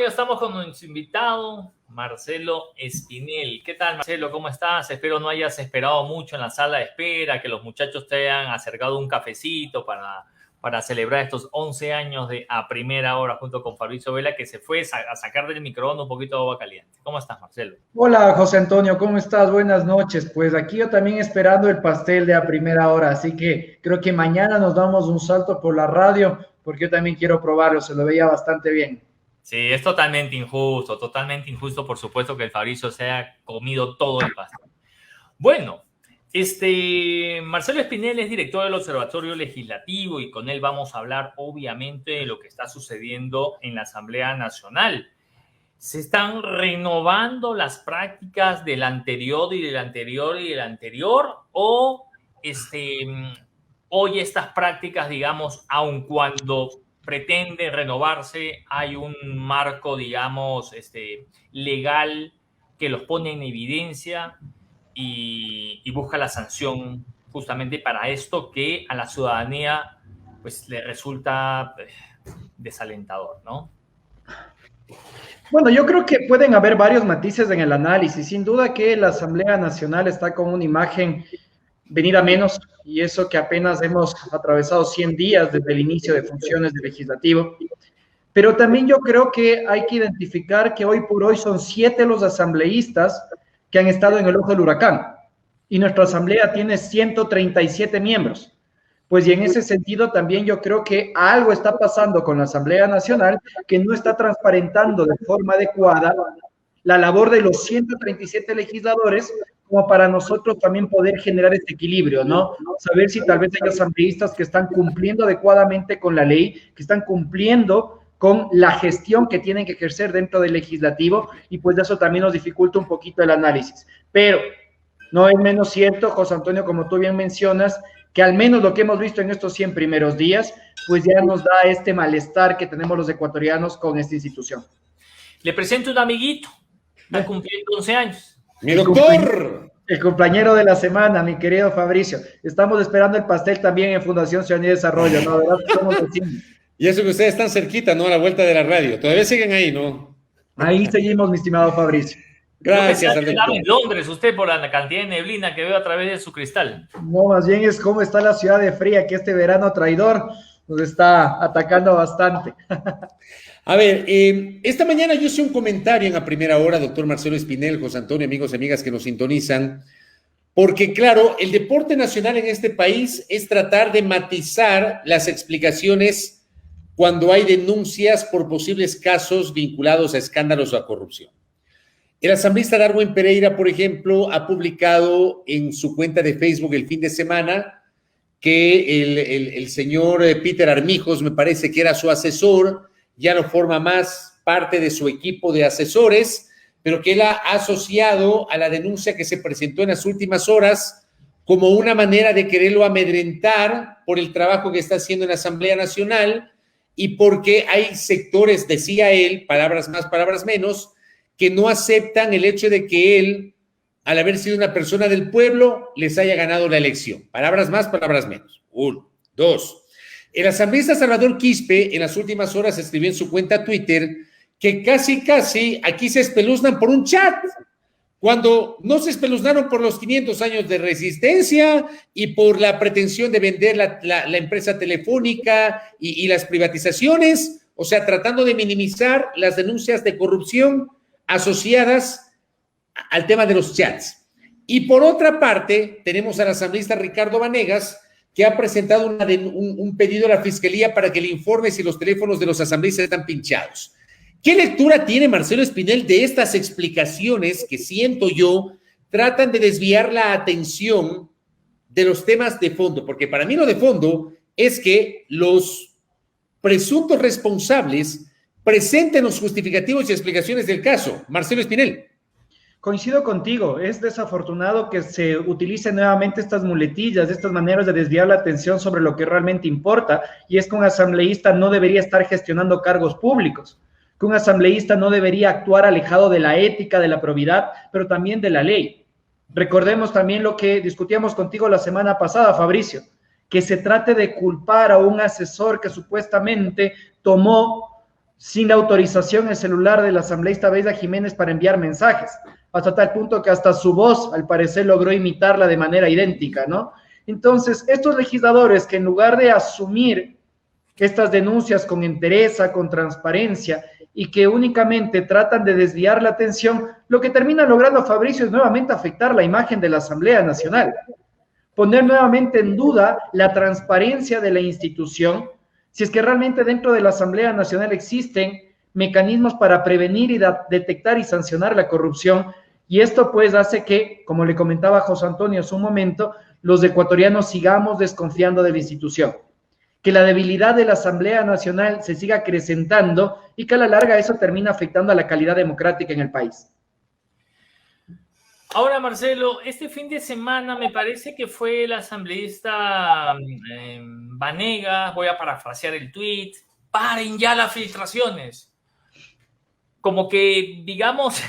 Estamos con nuestro invitado, Marcelo Espinel. ¿Qué tal, Marcelo? ¿Cómo estás? Espero no hayas esperado mucho en la sala de espera, que los muchachos te hayan acercado un cafecito para celebrar estos 11 años de A Primera Hora junto con Fabricio Vela, que se fue a sacar del microondas un poquito de agua caliente. ¿Cómo estás, Marcelo? Hola, José Antonio, ¿cómo estás? Buenas noches. Pues aquí yo también esperando el pastel de A Primera Hora, así que creo que mañana nos damos un salto por la radio, porque yo también quiero probarlo, se lo veía bastante bien. Sí, es totalmente injusto, por supuesto, que el Fabricio se haya comido todo el pastel. Bueno, Marcelo Espinel es director del Observatorio Legislativo y con él vamos a hablar, obviamente, de lo que está sucediendo en la Asamblea Nacional. Se están renovando las prácticas del anterior y del anterior y del anterior, o hoy estas prácticas, digamos, aun cuando pretende renovarse, hay un marco, digamos, legal que los pone en evidencia y busca la sanción justamente para esto que a la ciudadanía pues le resulta desalentador, ¿no? Bueno, yo creo que pueden haber varios matices en el análisis. Sin duda que la Asamblea Nacional está con una imagen venida menos, y eso que apenas hemos atravesado 100 días desde el inicio de funciones del legislativo. Pero también yo creo que hay que identificar que hoy por hoy son 7 los asambleístas que han estado en el ojo del huracán, y nuestra asamblea tiene 137 miembros. Pues y en ese sentido también yo creo que algo está pasando con la Asamblea Nacional que no está transparentando de forma adecuada la labor de los 137 legisladores, como para nosotros también poder generar este equilibrio, ¿no? Saber si tal vez hay asambleístas que están cumpliendo adecuadamente con la ley, que están cumpliendo con la gestión que tienen que ejercer dentro del legislativo, y pues eso también nos dificulta un poquito el análisis. Pero no es menos cierto, José Antonio, como tú bien mencionas, que al menos lo que hemos visto en estos 100 primeros días, pues ya nos da este malestar que tenemos los ecuatorianos con esta institución. Le presento un amiguito, está cumpliendo 11 años. ¡Mi doctor! El compañero de la semana, mi querido Fabricio. Estamos esperando el pastel también en Fundación Ciudadanía y Desarrollo, ¿no? ¿Verdad? Somos vecinos. Y eso que ustedes están cerquita, ¿no? A la vuelta de la radio. Todavía siguen ahí, ¿no? Ahí seguimos, mi estimado Fabricio. Gracias. Yo estaba en Londres, usted, por la cantidad de neblina que veo a través de su cristal. No, más bien es cómo está la ciudad de fría, que este verano traidor nos está atacando bastante. A ver, esta mañana yo hice un comentario en A Primera Hora, doctor Marcelo Espinel, José Antonio, amigos y amigas que nos sintonizan, porque claro, el deporte nacional en este país es tratar de matizar las explicaciones cuando hay denuncias por posibles casos vinculados a escándalos o a corrupción. El asambleísta Darwin Pereira, por ejemplo, ha publicado en su cuenta de Facebook el fin de semana que el señor Peter Armijos, me parece que era su asesor, ya no forma más parte de su equipo de asesores, pero que él ha asociado a la denuncia que se presentó en las últimas horas como una manera de quererlo amedrentar por el trabajo que está haciendo en la Asamblea Nacional y porque hay sectores, decía él, palabras más, palabras menos, que no aceptan el hecho de que él, al haber sido una persona del pueblo, les haya ganado la elección. Palabras más, palabras menos. 1, 2. El asambleísta Salvador Quispe en las últimas horas escribió en su cuenta Twitter que casi aquí se espeluznan por un chat, cuando no se espeluznaron por los 500 años de resistencia y por la pretensión de vender la empresa telefónica y las privatizaciones, o sea, tratando de minimizar las denuncias de corrupción asociadas al tema de los chats. Y por otra parte, tenemos al asambleísta Ricardo Vanegas, que ha presentado un pedido a la Fiscalía para que le informe si los teléfonos de los asambleístas están pinchados. ¿Qué lectura tiene Marcelo Espinel de estas explicaciones que siento yo tratan de desviar la atención de los temas de fondo? Porque para mí lo de fondo es que los presuntos responsables presenten los justificativos y explicaciones del caso. Marcelo Espinel. Coincido contigo, es desafortunado que se utilicen nuevamente estas muletillas, estas maneras de desviar la atención sobre lo que realmente importa, y es que un asambleísta no debería estar gestionando cargos públicos, que un asambleísta no debería actuar alejado de la ética, de la probidad, pero también de la ley. Recordemos también lo que discutíamos contigo la semana pasada, Fabricio, que se trate de culpar a un asesor que supuestamente tomó sin la autorización el celular del asambleísta Beida Jiménez para enviar mensajes, hasta tal punto que hasta su voz, al parecer, logró imitarla de manera idéntica, ¿no? Entonces, estos legisladores que en lugar de asumir estas denuncias con entereza, con transparencia, y que únicamente tratan de desviar la atención, lo que termina logrando Fabricio es nuevamente afectar la imagen de la Asamblea Nacional, poner nuevamente en duda la transparencia de la institución, si es que realmente dentro de la Asamblea Nacional existen mecanismos para prevenir y detectar y sancionar la corrupción, y esto pues hace que, como le comentaba José Antonio hace un momento, los ecuatorianos sigamos desconfiando de la institución, que la debilidad de la Asamblea Nacional se siga acrecentando y que a la larga eso termina afectando a la calidad democrática en el país. Ahora, Marcelo, este fin de semana me parece que fue el asambleísta Vanegas, voy a parafrasear el tuit, paren ya las filtraciones. Como que, digamos,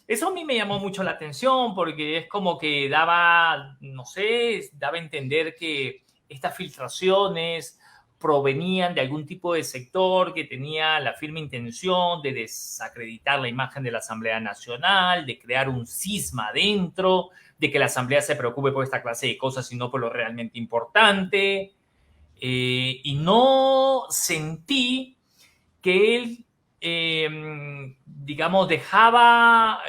eso a mí me llamó mucho la atención porque es como que daba, no sé, daba a entender que estas filtraciones provenían de algún tipo de sector que tenía la firme intención de desacreditar la imagen de la Asamblea Nacional, de crear un cisma dentro, de que la Asamblea se preocupe por esta clase de cosas y no por lo realmente importante. Y no sentí que él, digamos, dejaba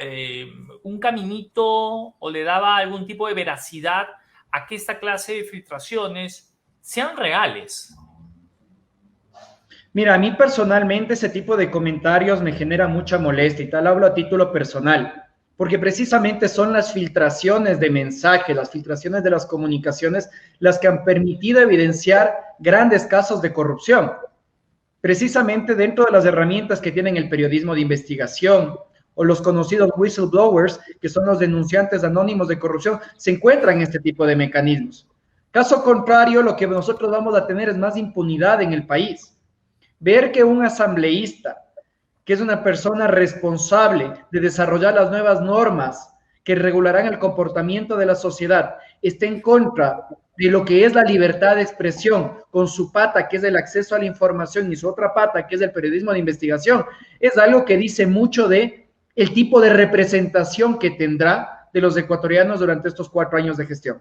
un caminito o le daba algún tipo de veracidad a que esta clase de filtraciones sean reales. Mira, a mí personalmente ese tipo de comentarios me genera mucha molestia y tal, hablo a título personal, porque precisamente son las filtraciones de mensajes, las filtraciones de las comunicaciones las que han permitido evidenciar grandes casos de corrupción. Precisamente dentro de las herramientas que tienen el periodismo de investigación o los conocidos whistleblowers, que son los denunciantes anónimos de corrupción, se encuentran este tipo de mecanismos. Caso contrario, lo que nosotros vamos a tener es más impunidad en el país. Ver que un asambleísta, que es una persona responsable de desarrollar las nuevas normas que regularán el comportamiento de la sociedad, esté en contra de lo que es la libertad de expresión, con su pata, que es el acceso a la información, y su otra pata, que es el periodismo de investigación, es algo que dice mucho de el tipo de representación que tendrá de los ecuatorianos durante estos 4 años de gestión.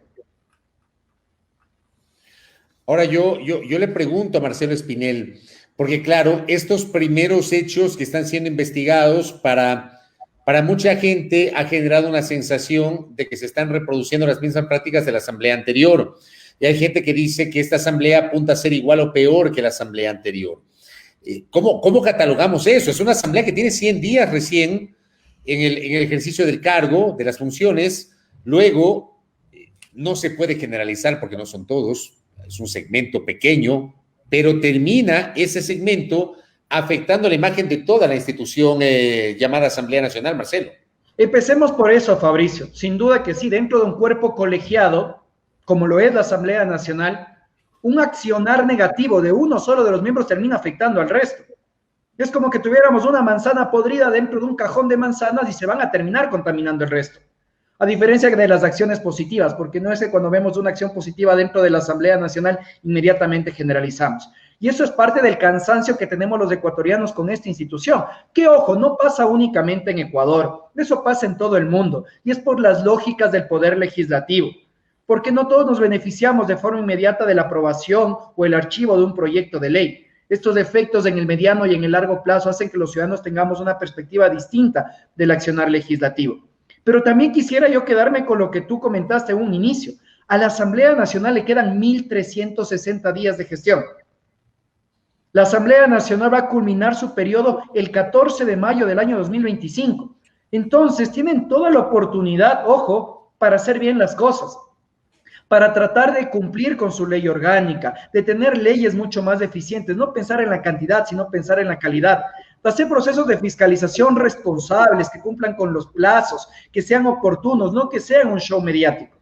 Ahora yo le pregunto a Marcelo Espinel, porque claro, estos primeros hechos que están siendo investigados para mucha gente ha generado una sensación de que se están reproduciendo las mismas prácticas de la asamblea anterior. Y hay gente que dice que esta asamblea apunta a ser igual o peor que la asamblea anterior. ¿Cómo catalogamos eso? Es una asamblea que tiene 100 días recién en el ejercicio del cargo, de las funciones. Luego, no se puede generalizar porque no son todos, es un segmento pequeño, pero termina ese segmento afectando la imagen de toda la institución llamada Asamblea Nacional, Marcelo. Empecemos por eso, Fabricio. Sin duda que sí, dentro de un cuerpo colegiado, como lo es la Asamblea Nacional, un accionar negativo de uno solo de los miembros termina afectando al resto. Es como que tuviéramos una manzana podrida dentro de un cajón de manzanas y se van a terminar contaminando el resto. A diferencia de las acciones positivas, porque no es que cuando vemos una acción positiva dentro de la Asamblea Nacional, inmediatamente generalizamos. Y eso es parte del cansancio que tenemos los ecuatorianos con esta institución, que, ojo, no pasa únicamente en Ecuador, eso pasa en todo el mundo, y es por las lógicas del poder legislativo, porque no todos nos beneficiamos de forma inmediata de la aprobación o el archivo de un proyecto de ley. Estos efectos en el mediano y en el largo plazo hacen que los ciudadanos tengamos una perspectiva distinta del accionar legislativo. Pero también quisiera yo quedarme con lo que tú comentaste en un inicio. A la Asamblea Nacional le quedan 1.360 días de gestión. La Asamblea Nacional va a culminar su periodo el 14 de mayo del año 2025. Entonces, tienen toda la oportunidad, ojo, para hacer bien las cosas, para tratar de cumplir con su ley orgánica, de tener leyes mucho más eficientes, no pensar en la cantidad, sino pensar en la calidad, de hacer procesos de fiscalización responsables, que cumplan con los plazos, que sean oportunos, no que sean un show mediático.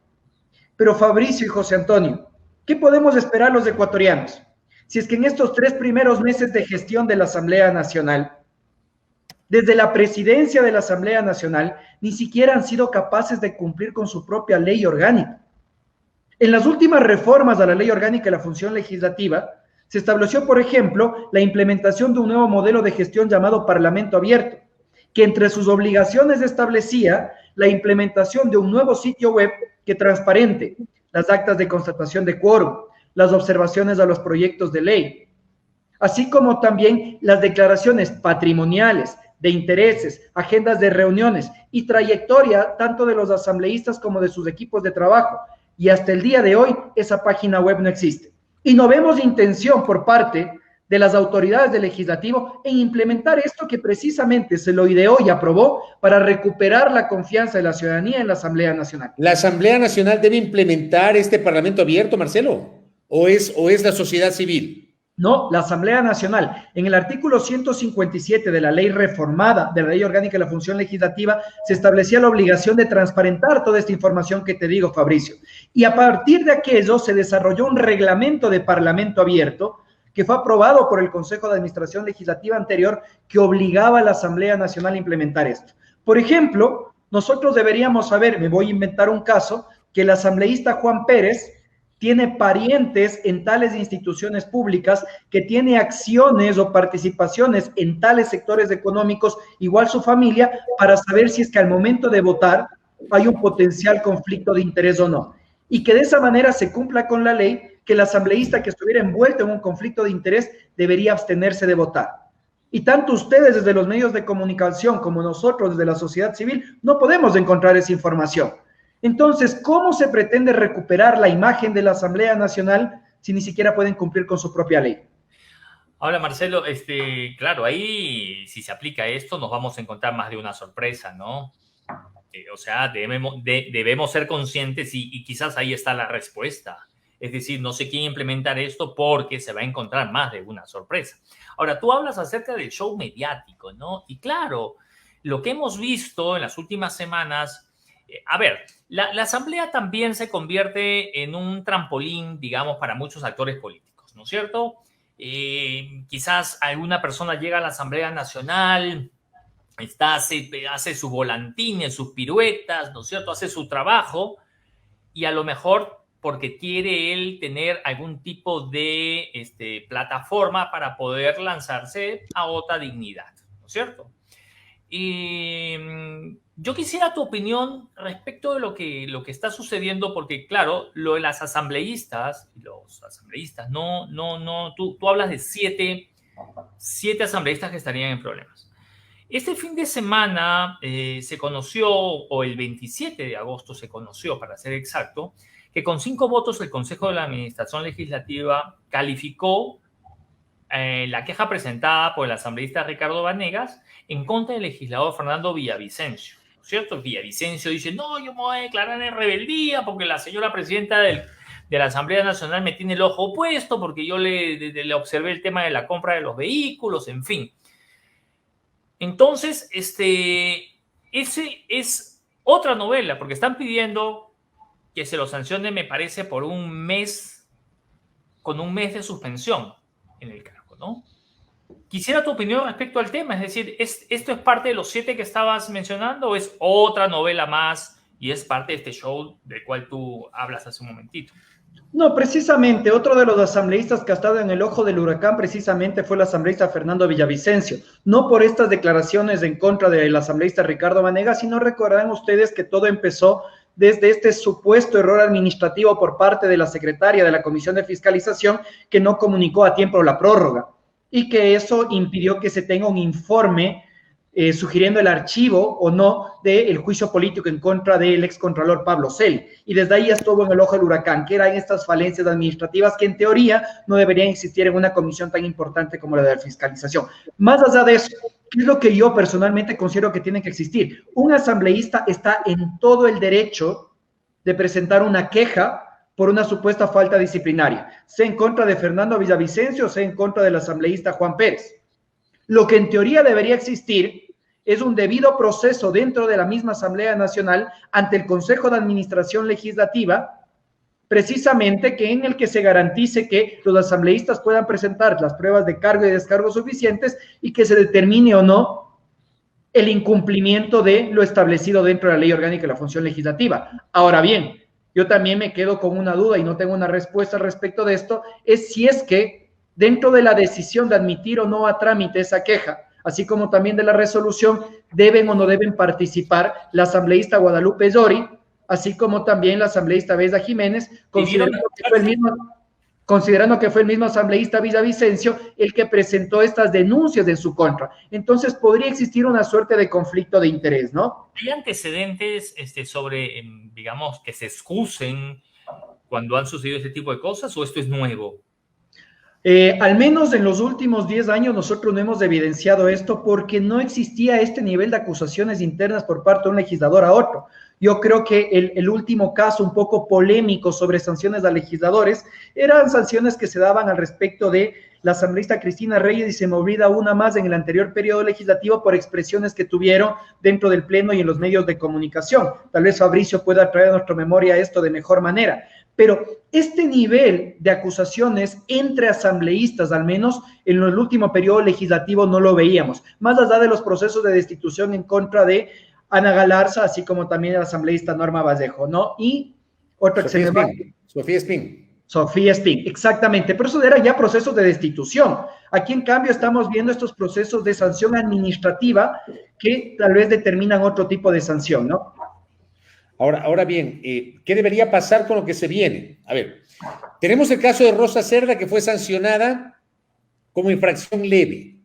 Pero Fabricio y José Antonio, ¿qué podemos esperar los ecuatorianos? Si es que en estos 3 primeros meses de gestión de la Asamblea Nacional, desde la presidencia de la Asamblea Nacional, ni siquiera han sido capaces de cumplir con su propia ley orgánica. En las últimas reformas a la ley orgánica de la función legislativa, Se estableció, por ejemplo, la implementación de un nuevo modelo de gestión llamado Parlamento Abierto, que entre sus obligaciones establecía la implementación de un nuevo sitio web que transparente las actas de constatación de quórum, las observaciones a los proyectos de ley, así como también las declaraciones patrimoniales, de intereses, agendas de reuniones y trayectoria tanto de los asambleístas como de sus equipos de trabajo. Y hasta el día de hoy esa página web no existe. Y no vemos intención por parte de las autoridades del legislativo en implementar esto que precisamente se lo ideó y aprobó para recuperar la confianza de la ciudadanía en la Asamblea Nacional. ¿La Asamblea Nacional debe implementar este Parlamento Abierto, Marcelo? ¿O es la sociedad civil? No, la Asamblea Nacional. En el artículo 157 de la ley reformada, de la Ley Orgánica de la Función Legislativa, se establecía la obligación de transparentar toda esta información que te digo, Fabricio. Y a partir de aquello se desarrolló un reglamento de Parlamento Abierto que fue aprobado por el Consejo de Administración Legislativa anterior que obligaba a la Asamblea Nacional a implementar esto. Por ejemplo, nosotros deberíamos saber, me voy a inventar un caso, que el asambleísta Juan Pérez tiene parientes en tales instituciones públicas, que tiene acciones o participaciones en tales sectores económicos, igual su familia, para saber si es que al momento de votar hay un potencial conflicto de interés o no. Y que de esa manera se cumpla con la ley, que el asambleísta que estuviera envuelto en un conflicto de interés debería abstenerse de votar. Y tanto ustedes desde los medios de comunicación como nosotros desde la sociedad civil no podemos encontrar esa información. Entonces, ¿cómo se pretende recuperar la imagen de la Asamblea Nacional si ni siquiera pueden cumplir con su propia ley? Ahora, Marcelo, claro, ahí si se aplica esto nos vamos a encontrar más de una sorpresa, ¿no? O sea, debemos ser conscientes y quizás ahí está la respuesta. Es decir, no se quiere implementar esto porque se va a encontrar más de una sorpresa. Ahora, tú hablas acerca del show mediático, ¿no? Y claro, lo que hemos visto en las últimas semanas, a ver, la Asamblea también se convierte en un trampolín, digamos, para muchos actores políticos, ¿no es cierto? Quizás alguna persona llega a la Asamblea Nacional, hace sus volantines, sus piruetas, ¿no es cierto? Hace su trabajo y a lo mejor porque quiere él tener algún tipo de plataforma para poder lanzarse a otra dignidad, ¿no es cierto? Y yo quisiera tu opinión respecto de lo que está sucediendo, porque claro, lo de los asambleístas, tú hablas de siete asambleístas que estarían en problemas. Este fin de semana se conoció, o el 27 de agosto se conoció, para ser exacto, que con 5 votos el Consejo de la Administración Legislativa calificó la queja presentada por el asambleísta Ricardo Vanegas en contra del legislador Fernando Villavicencio, ¿no es cierto? Villavicencio dice, no, yo me voy a declarar en rebeldía porque la señora presidenta de la Asamblea Nacional me tiene el ojo puesto porque yo le observé el tema de la compra de los vehículos, en fin. Entonces, ese es otra novela, porque están pidiendo que se lo sancione, me parece, por un mes, con un mes de suspensión en el cargo, ¿no? Quisiera tu opinión respecto al tema, es decir, ¿esto es parte de los 7 que estabas mencionando o es otra novela más y es parte de este show del cual tú hablas hace un momentito? No, precisamente, otro de los asambleístas que ha estado en el ojo del huracán precisamente fue el asambleísta Fernando Villavicencio, no por estas declaraciones en contra del asambleísta Ricardo Vanegas, sino recordarán ustedes que todo empezó desde este supuesto error administrativo por parte de la secretaria de la Comisión de Fiscalización que no comunicó a tiempo la prórroga y que eso impidió que se tenga un informe sugiriendo el archivo o no del juicio político en contra del excontralor Pablo Celi. Y desde ahí estuvo en el ojo del huracán, que eran estas falencias administrativas que en teoría no deberían existir en una comisión tan importante como la de la fiscalización. Más allá de eso, ¿qué es lo que yo personalmente considero que tiene que existir? Un asambleísta está en todo el derecho de presentar una queja por una supuesta falta disciplinaria, sea en contra de Fernando Villavicencio, sea en contra del asambleísta Juan Pérez. Lo que en teoría debería existir es un debido proceso dentro de la misma Asamblea Nacional ante el Consejo de Administración Legislativa, precisamente que en el que se garantice que los asambleístas puedan presentar las pruebas de cargo y descargo suficientes y que se determine o no el incumplimiento de lo establecido dentro de la Ley Orgánica de la Función Legislativa. Ahora bien, yo también me quedo con una duda y no tengo una respuesta al respecto de esto, es si es que dentro de la decisión de admitir o no a trámite esa queja, así como también de la resolución, deben o no deben participar la asambleísta Guadalupe Dori, así como también la asambleísta Besa Jiménez, considerando que fue el mismo asambleísta Villavicencio el que presentó estas denuncias en su contra. Entonces podría existir una suerte de conflicto de interés, ¿no? ¿Hay antecedentes sobre, digamos, que se excusen cuando han sucedido este tipo de cosas o esto es nuevo? Al menos en los últimos 10 años nosotros no hemos evidenciado esto porque no existía este nivel de acusaciones internas por parte de un legislador a otro. Yo creo que el último caso un poco polémico sobre sanciones a legisladores eran sanciones que se daban al respecto de la asambleísta Cristina Reyes, y se me olvida una más en el anterior periodo legislativo por expresiones que tuvieron dentro del Pleno y en los medios de comunicación. Tal vez Fabricio pueda traer a nuestra memoria esto de mejor manera. Pero este nivel de acusaciones entre asambleístas, al menos en el último periodo legislativo, no lo veíamos. Más allá de los procesos de destitución en contra de Ana Galarza, así como también el asambleísta Norma Vallejo, ¿no? Y otro que se me va. Sofía Spin, exactamente. Pero eso eran ya procesos de destitución. Aquí, en cambio, estamos viendo estos procesos de sanción administrativa que tal vez determinan otro tipo de sanción, ¿no? Ahora bien, ¿qué debería pasar con lo que se viene? A ver, tenemos el caso de Rosa Cerda, que fue sancionada como infracción leve.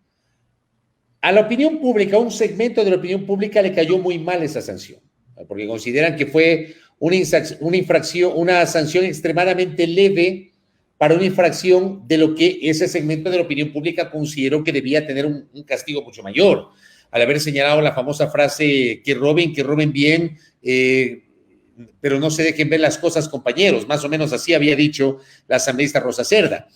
A la opinión pública, un segmento de la opinión pública le cayó muy mal esa sanción, porque consideran que fue una sanción extremadamente leve para una infracción de lo que ese segmento de la opinión pública consideró que debía tener un castigo mucho mayor, al haber señalado la famosa frase que roben bien, pero no se dejen ver las cosas, compañeros. Más o menos así había dicho la asambleísta Rosa Cerda.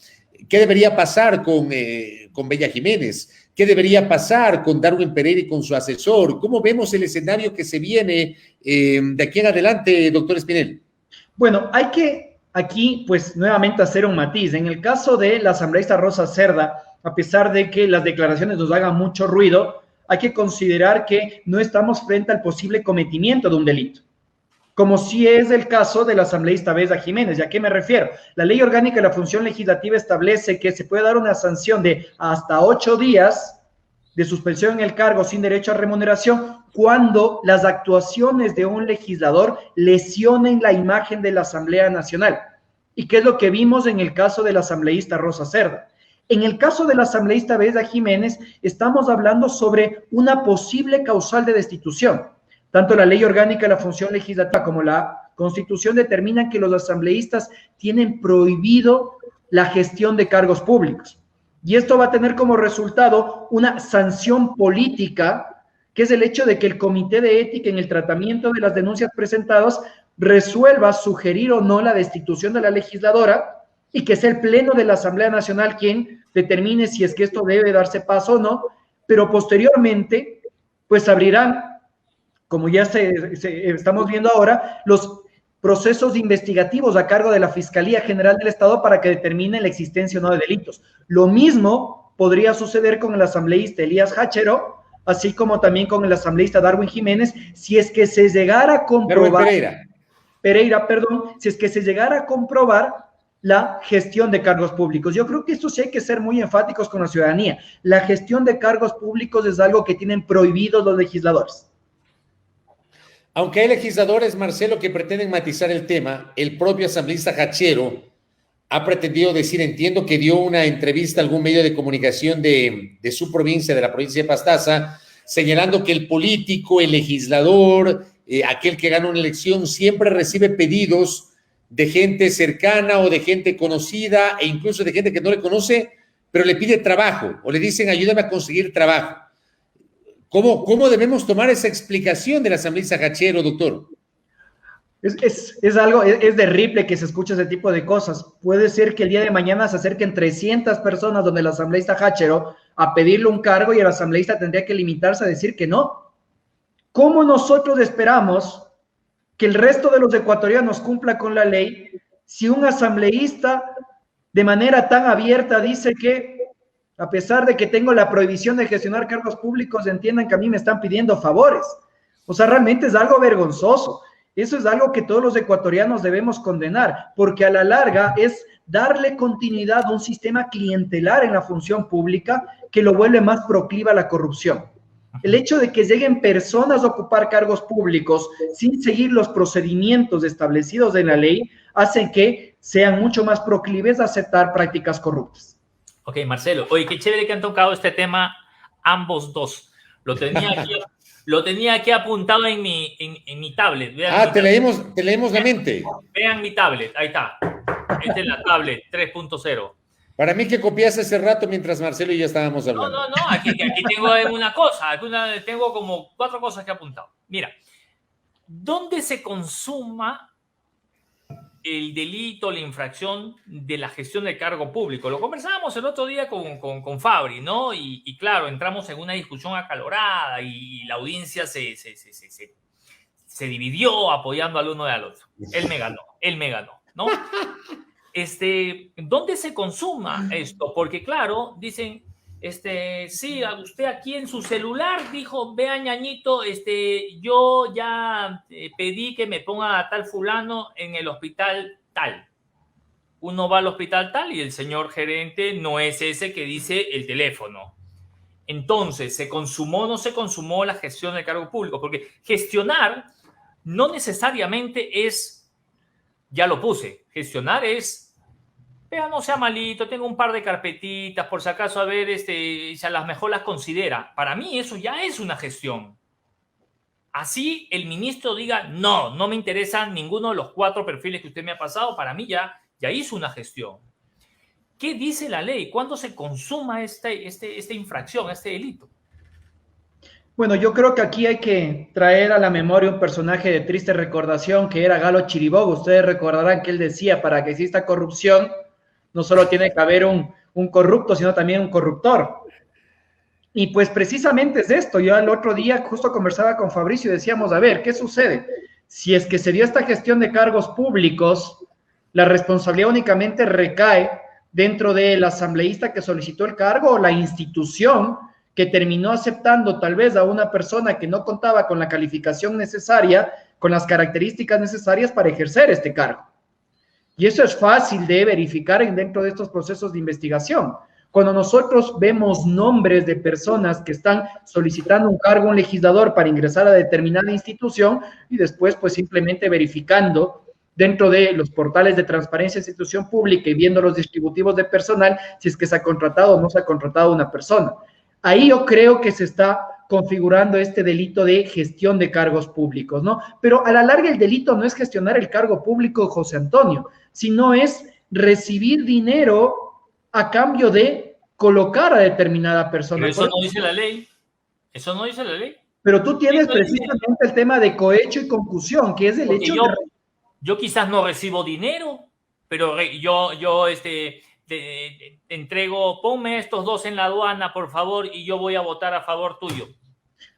¿Qué debería pasar con Bella Jiménez? ¿Qué debería pasar con Darwin Pereira y con su asesor? ¿Cómo vemos el escenario que se viene de aquí en adelante, doctor Espinel? Bueno, hay que aquí, pues, nuevamente hacer un matiz. En el caso de la asambleísta Rosa Cerda, a pesar de que las declaraciones nos hagan mucho ruido, hay que considerar que no estamos frente al posible cometimiento de un delito, como sí es el caso de la asambleísta Besa Jiménez. ¿Y a qué me refiero? La Ley Orgánica de la Función Legislativa establece que se puede dar una sanción de hasta 8 días de suspensión en el cargo sin derecho a remuneración cuando las actuaciones de un legislador lesionen la imagen de la Asamblea Nacional. ¿Y qué es lo que vimos en el caso de la asambleísta Rosa Cerda? En el caso de la asambleísta Besa Jiménez, estamos hablando sobre una posible causal de destitución. Tanto la Ley Orgánica de la Función Legislativa como la Constitución determinan que los asambleístas tienen prohibido la gestión de cargos públicos. Y esto va a tener como resultado una sanción política, que es el hecho de que el Comité de Ética, en el tratamiento de las denuncias presentadas, resuelva sugerir o no la destitución de la legisladora, y que sea el Pleno de la Asamblea Nacional quien determine si es que esto debe darse paso o no, pero posteriormente, pues abrirán, como ya estamos viendo ahora, los procesos investigativos a cargo de la Fiscalía General del Estado para que determine la existencia o no de delitos. Lo mismo podría suceder con el asambleísta Elías Hachero, así como también con el asambleísta Darwin Jiménez, si es que se llegara a comprobar... Pereira, si es que se llegara a comprobar la gestión de cargos públicos. Yo creo que esto sí hay que ser muy enfáticos con la ciudadanía. La gestión de cargos públicos es algo que tienen prohibidos los legisladores. Aunque hay legisladores, Marcelo, que pretenden matizar el tema, el propio asambleísta Hachero ha pretendido decir, entiendo que dio una entrevista a algún medio de comunicación de su provincia, de la provincia de Pastaza, señalando que el político, el legislador, aquel que gana una elección, siempre recibe pedidos de gente cercana o de gente conocida e incluso de gente que no le conoce, pero le pide trabajo o le dicen ayúdame a conseguir trabajo. ¿Cómo debemos tomar esa explicación de la asambleísta Hachero, doctor? Es terrible que se escuche ese tipo de cosas. Puede ser que el día de mañana se acerquen 300 personas donde el asambleísta Hachero a pedirle un cargo y el asambleísta tendría que limitarse a decir que no. ¿Cómo nosotros esperamos que el resto de los ecuatorianos cumpla con la ley si un asambleísta de manera tan abierta dice que, a pesar de que tengo la prohibición de gestionar cargos públicos, entiendan que a mí me están pidiendo favores? O sea, realmente es algo vergonzoso. Eso es algo que todos los ecuatorianos debemos condenar, porque a la larga es darle continuidad a un sistema clientelar en la función pública que lo vuelve más proclive a la corrupción. El hecho de que lleguen personas a ocupar cargos públicos sin seguir los procedimientos establecidos en la ley hacen que sean mucho más proclives a aceptar prácticas corruptas. Ok, Marcelo. Oye, qué chévere que han tocado este tema ambos dos. Lo tenía aquí apuntado en mi tablet. Vean te leemos la mente. Vean mi tablet, ahí está. Esta es la tablet 3.0. Para mí que copiaste hace rato mientras Marcelo y yo estábamos hablando. No, aquí tengo una cosa, tengo como 4 cosas que he apuntado. Mira, ¿dónde se consuma el delito, la infracción de la gestión del cargo público? Lo conversábamos el otro día con Fabri, ¿no? Y claro, entramos en una discusión acalorada y la audiencia se dividió apoyando al uno y al otro. Él me ganó, ¿no? ¿Dónde se consuma esto? Porque claro, dicen, sí, usted aquí en su celular dijo, vea ñañito, yo ya pedí que me ponga a tal fulano en el hospital tal. Uno va al hospital tal y el señor gerente no es ese que dice el teléfono. Entonces, ¿se consumó o no se consumó la gestión del cargo público? Porque gestionar no necesariamente es, ya lo puse, gestionar es, vea, no sea malito, tengo un par de carpetitas, por si acaso, a ver, si a las mejor las considera. Para mí eso ya es una gestión. Así el ministro diga, no me interesan ninguno de los 4 perfiles que usted me ha pasado, para mí ya hizo una gestión. ¿Qué dice la ley? ¿Cuándo se consuma esta infracción, este delito? Bueno, yo creo que aquí hay que traer a la memoria un personaje de triste recordación que era Galo Chiriboga. Ustedes recordarán que él decía, para que exista corrupción, no solo tiene que haber un corrupto, sino también un corruptor. Y pues precisamente es esto. Yo el otro día justo conversaba con Fabricio y decíamos, a ver, ¿qué sucede? Si es que se dio esta gestión de cargos públicos, la responsabilidad únicamente recae dentro del asambleísta que solicitó el cargo o la institución que terminó aceptando tal vez a una persona que no contaba con la calificación necesaria, con las características necesarias para ejercer este cargo. Y eso es fácil de verificar dentro de estos procesos de investigación. Cuando nosotros vemos nombres de personas que están solicitando un cargo a un legislador para ingresar a determinada institución y después pues simplemente verificando dentro de los portales de transparencia de institución pública y viendo los distributivos de personal si es que se ha contratado o no se ha contratado una persona. Ahí yo creo que se está configurando este delito de gestión de cargos públicos, ¿no? Pero a la larga el delito no es gestionar el cargo público, José Antonio, sino es recibir dinero a cambio de colocar a determinada persona. Pero eso no dice la ley. Eso no dice la ley. Pero tú tienes precisamente el tema de cohecho y concusión, que es el hecho de... Yo quizás no recibo dinero, pero yo te entrego, ponme estos 2 en la aduana, por favor, y yo voy a votar a favor tuyo.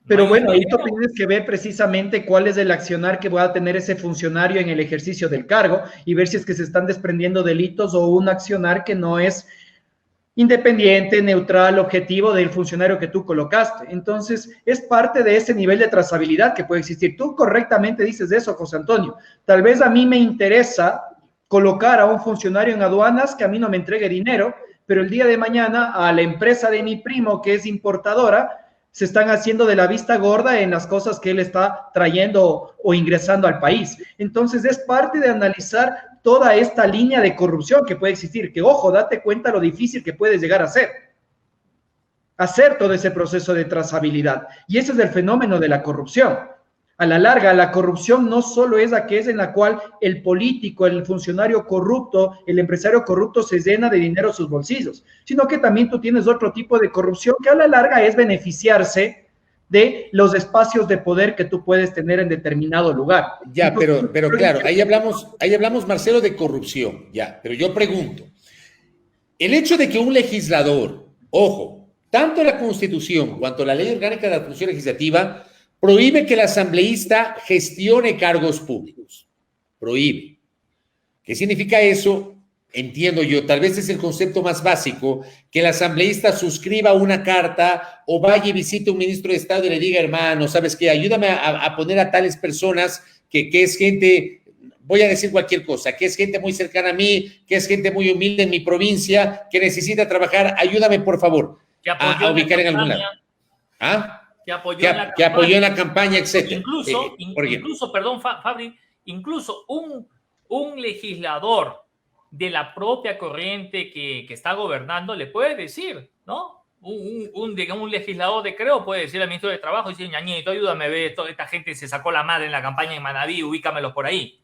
Pero bueno, ahí tú tienes que ver precisamente cuál es el accionar que va a tener ese funcionario en el ejercicio del cargo y ver si es que se están desprendiendo delitos o un accionar que no es independiente, neutral, objetivo del funcionario que tú colocaste. Entonces, es parte de ese nivel de trazabilidad que puede existir. Tú correctamente dices eso, José Antonio. Tal vez a mí me interesa colocar a un funcionario en aduanas que a mí no me entregue dinero, pero el día de mañana a la empresa de mi primo, que es importadora, se están haciendo de la vista gorda en las cosas que él está trayendo o ingresando al país. Entonces, es parte de analizar toda esta línea de corrupción que puede existir, que ojo, date cuenta lo difícil que puedes llegar a hacer todo ese proceso de trazabilidad. Y ese es el fenómeno de la corrupción. A la larga, la corrupción no solo es aquella en la cual el político, el funcionario corrupto, el empresario corrupto se llena de dinero a sus bolsillos, sino que también tú tienes otro tipo de corrupción que a la larga es beneficiarse de los espacios de poder que tú puedes tener en determinado lugar. Ya, pero claro, ahí hablamos, Marcelo, de corrupción, ya, pero yo pregunto, el hecho de que un legislador, ojo, tanto la Constitución cuanto la Ley Orgánica de la Función Legislativa prohíbe que el asambleísta gestione cargos públicos, prohíbe. ¿Qué significa eso? entiendo yo, tal vez es el concepto más básico, que el asambleísta suscriba una carta o vaya y visite a un ministro de Estado y le diga, hermano, ¿sabes qué? Ayúdame a poner a tales personas que es gente, voy a decir cualquier cosa, que es gente muy cercana a mí, que es gente muy humilde en mi provincia, que necesita trabajar, ayúdame por favor a ubicar en algún lado. ¿Ah? Que apoyó, en la campaña, etc. Incluso, perdón, Fabri, incluso un legislador de la propia corriente que está gobernando le puede decir, ¿no? Un legislador de Creo puede decir al ministro de Trabajo, dice, ñañito, ayúdame, ve, toda esta gente se sacó la madre en la campaña en Manabí, ubícamelos por ahí.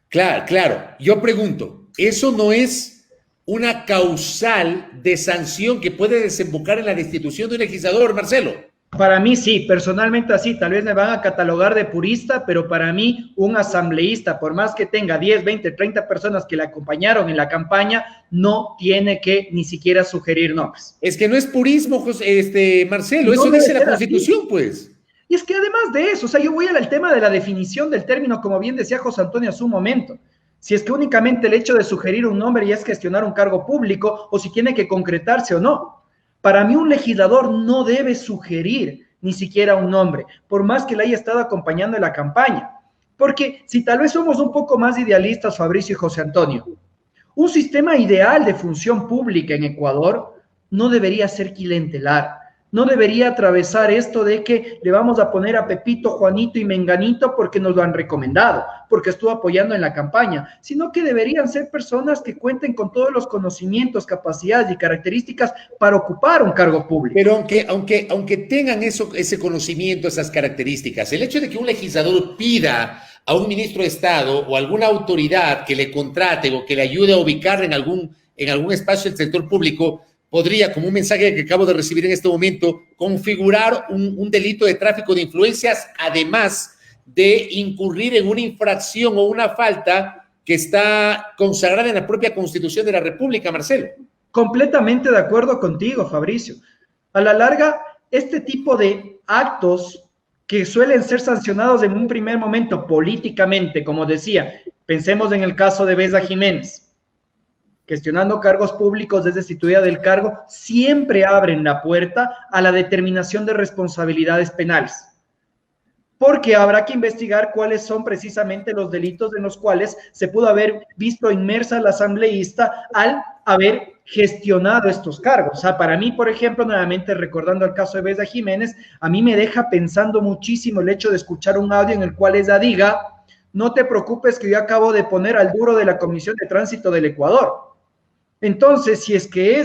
Claro. Yo pregunto, ¿eso no es una causal de sanción que puede desembocar en la destitución de un legislador, Marcelo? Para mí sí, personalmente así, tal vez me van a catalogar de purista, pero para mí un asambleísta, por más que tenga 10, 20, 30 personas que le acompañaron en la campaña, no tiene que ni siquiera sugerir nombres. Es que no es purismo, Marcelo, eso dice la Constitución, pues. Y es que además de eso, o sea, yo voy al tema de la definición del término, como bien decía José Antonio hace un momento. Si es que únicamente el hecho de sugerir un nombre ya es gestionar un cargo público, o si tiene que concretarse o no. Para mí un legislador no debe sugerir ni siquiera un nombre, por más que le haya estado acompañando en la campaña. Porque si tal vez somos un poco más idealistas, Fabricio y José Antonio, un sistema ideal de función pública en Ecuador no debería ser clientelar, no debería atravesar esto de que le vamos a poner a Pepito, Juanito y Menganito porque nos lo han recomendado, porque estuvo apoyando en la campaña, sino que deberían ser personas que cuenten con todos los conocimientos, capacidades y características para ocupar un cargo público. Pero aunque tengan ese conocimiento, esas características, el hecho de que un legislador pida a un ministro de Estado o alguna autoridad que le contrate o que le ayude a ubicar en algún espacio del sector público, podría, como un mensaje que acabo de recibir en este momento, configurar un delito de tráfico de influencias, además de incurrir en una infracción o una falta que está consagrada en la propia Constitución de la República, Marcelo. Completamente de acuerdo contigo, Fabricio. A la larga, este tipo de actos que suelen ser sancionados en un primer momento políticamente, como decía, pensemos en el caso de Besa Jiménez, gestionando cargos públicos desde destituida del cargo, siempre abren la puerta a la determinación de responsabilidades penales. Porque habrá que investigar cuáles son precisamente los delitos en los cuales se pudo haber visto inmersa la asambleísta al haber gestionado estos cargos. O sea, para mí, por ejemplo, nuevamente recordando el caso de Besa Jiménez, a mí me deja pensando muchísimo el hecho de escuchar un audio en el cual ella diga, no te preocupes que yo acabo de poner al duro de la Comisión de Tránsito del Ecuador. Entonces, si es que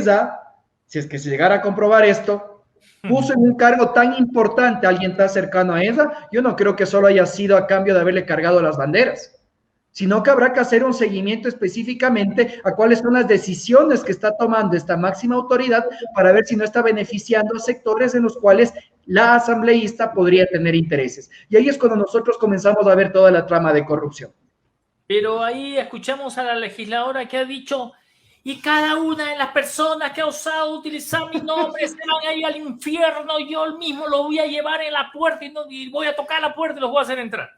se llegara a comprobar esto, puso en un cargo tan importante a alguien tan cercano a ella, yo no creo que solo haya sido a cambio de haberle cargado las banderas, sino que habrá que hacer un seguimiento específicamente a cuáles son las decisiones que está tomando esta máxima autoridad para ver si no está beneficiando a sectores en los cuales la asambleísta podría tener intereses. Y ahí es cuando nosotros comenzamos a ver toda la trama de corrupción. Pero ahí escuchamos a la legisladora que ha dicho... Y cada una de las personas que ha osado utilizar mi nombre se van a ir al infierno. Yo mismo los voy a llevar en la puerta y voy a tocar la puerta y los voy a hacer entrar.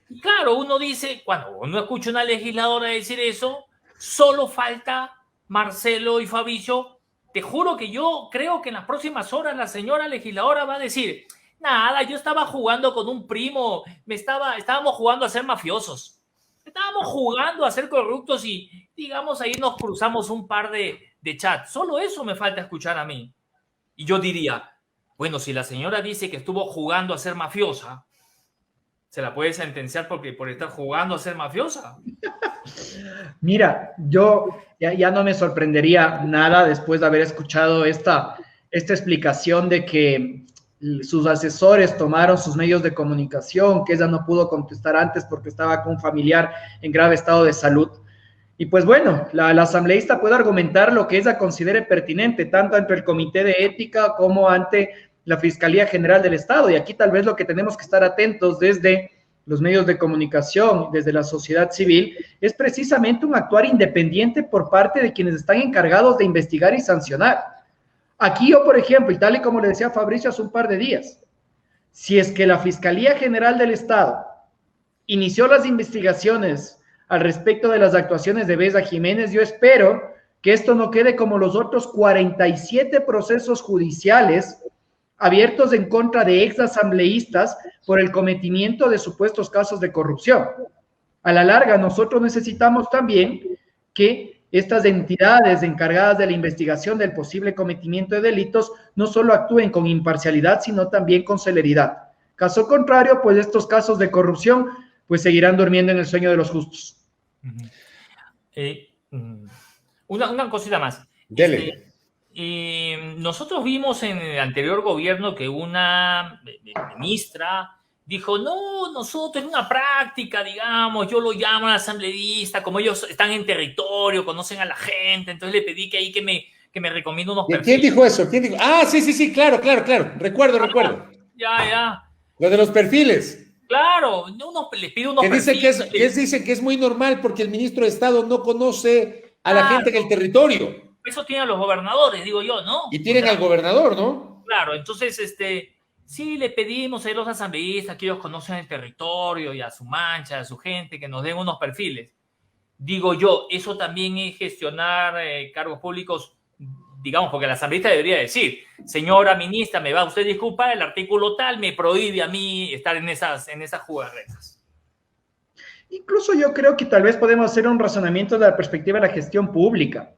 Y claro, uno dice, cuando uno escucha a una legisladora decir eso, solo falta Marcelo y Fabricio. Te juro que yo creo que en las próximas horas la señora legisladora va a decir, nada, yo estaba jugando con un primo, estábamos jugando a ser mafiosos. Estábamos jugando a ser corruptos y, digamos, ahí nos cruzamos un par de chats. Solo eso me falta escuchar a mí. Y yo diría, bueno, si la señora dice que estuvo jugando a ser mafiosa, ¿se la puede sentenciar por estar jugando a ser mafiosa? Mira, yo ya no me sorprendería nada después de haber escuchado esta explicación de que sus asesores tomaron sus medios de comunicación, que ella no pudo contestar antes porque estaba con un familiar en grave estado de salud. Y pues bueno, la asambleísta puede argumentar lo que ella considere pertinente, tanto ante el Comité de Ética como ante la Fiscalía General del Estado. Y aquí tal vez lo que tenemos que estar atentos desde los medios de comunicación, desde la sociedad civil, es precisamente un actuar independiente por parte de quienes están encargados de investigar y sancionar. Aquí yo, por ejemplo, y tal y como le decía Fabricio hace un par de días, si es que la Fiscalía General del Estado inició las investigaciones al respecto de las actuaciones de Besa Jiménez. Yo espero que esto no quede como los otros 47 procesos judiciales abiertos en contra de exasambleístas por el cometimiento de supuestos casos de corrupción. A la larga, nosotros necesitamos también que estas entidades encargadas de la investigación del posible cometimiento de delitos no solo actúen con imparcialidad, sino también con celeridad. Caso contrario, pues estos casos de corrupción pues seguirán durmiendo en el sueño de los justos. Una cosita más. Dele. Nosotros vimos en el anterior gobierno que una ministra dijo, no, nosotros es una práctica, digamos, yo lo llamo al asambleísta, como ellos están en territorio, conocen a la gente, entonces le pedí que ahí que me recomiende unos perfiles. ¿Quién dijo eso? ¿Quién dijo? Ah, sí, claro. Recuerdo. Ya. Lo de los perfiles. Claro, les pido unos perfiles. Dicen que es muy normal porque el ministro de Estado no conoce a la gente en el territorio. Eso tienen los gobernadores, digo yo, ¿no? Y tienen al gobernador, ¿no? Claro, entonces, sí, le pedimos a los asambleístas que ellos conocen el territorio y a su mancha, a su gente, que nos den unos perfiles. Digo yo, eso también es gestionar cargos públicos, digamos, porque el asambleísta debería decir, señora ministra, me va usted a disculpar, el artículo tal me prohíbe a mí estar en esas jugarretas. Incluso yo creo que tal vez podemos hacer un razonamiento de la perspectiva de la gestión pública.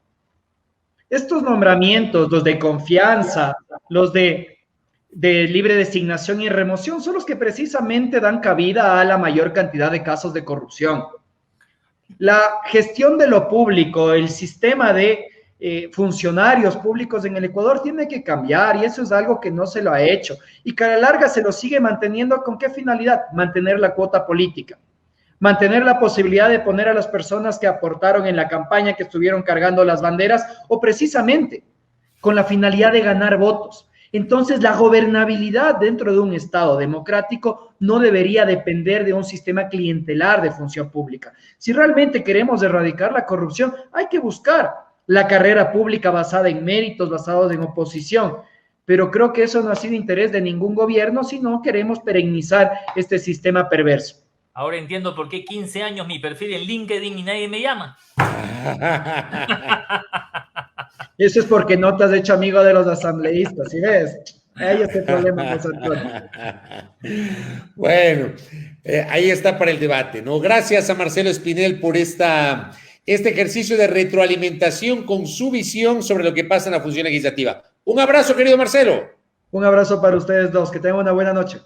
Estos nombramientos, los de confianza, los de libre designación y remoción, son los que precisamente dan cabida a la mayor cantidad de casos de corrupción. La gestión de lo público, el sistema de funcionarios públicos en el Ecuador tiene que cambiar y eso es algo que no se lo ha hecho y que a la larga se lo sigue manteniendo. ¿Con qué finalidad? Mantener la cuota política, mantener la posibilidad de poner a las personas que aportaron en la campaña, que estuvieron cargando las banderas, o precisamente con la finalidad de ganar votos. Entonces, la gobernabilidad dentro de un Estado democrático no debería depender de un sistema clientelar de función pública. Si realmente queremos erradicar la corrupción, hay que buscar la carrera pública basada en méritos, basados en oposición. Pero creo que eso no ha sido interés de ningún gobierno, sino queremos perennizar este sistema perverso. Ahora entiendo por qué 15 años mi perfil en LinkedIn y nadie me llama. Eso es porque no te has hecho amigo de los asambleístas, ¿sí ves? Ahí está el problema, José Antonio. Bueno, ahí está para el debate, ¿no? Gracias a Marcelo Espinel por este ejercicio de retroalimentación con su visión sobre lo que pasa en la función legislativa. Un abrazo, querido Marcelo. Un abrazo para ustedes dos, que tengan una buena noche.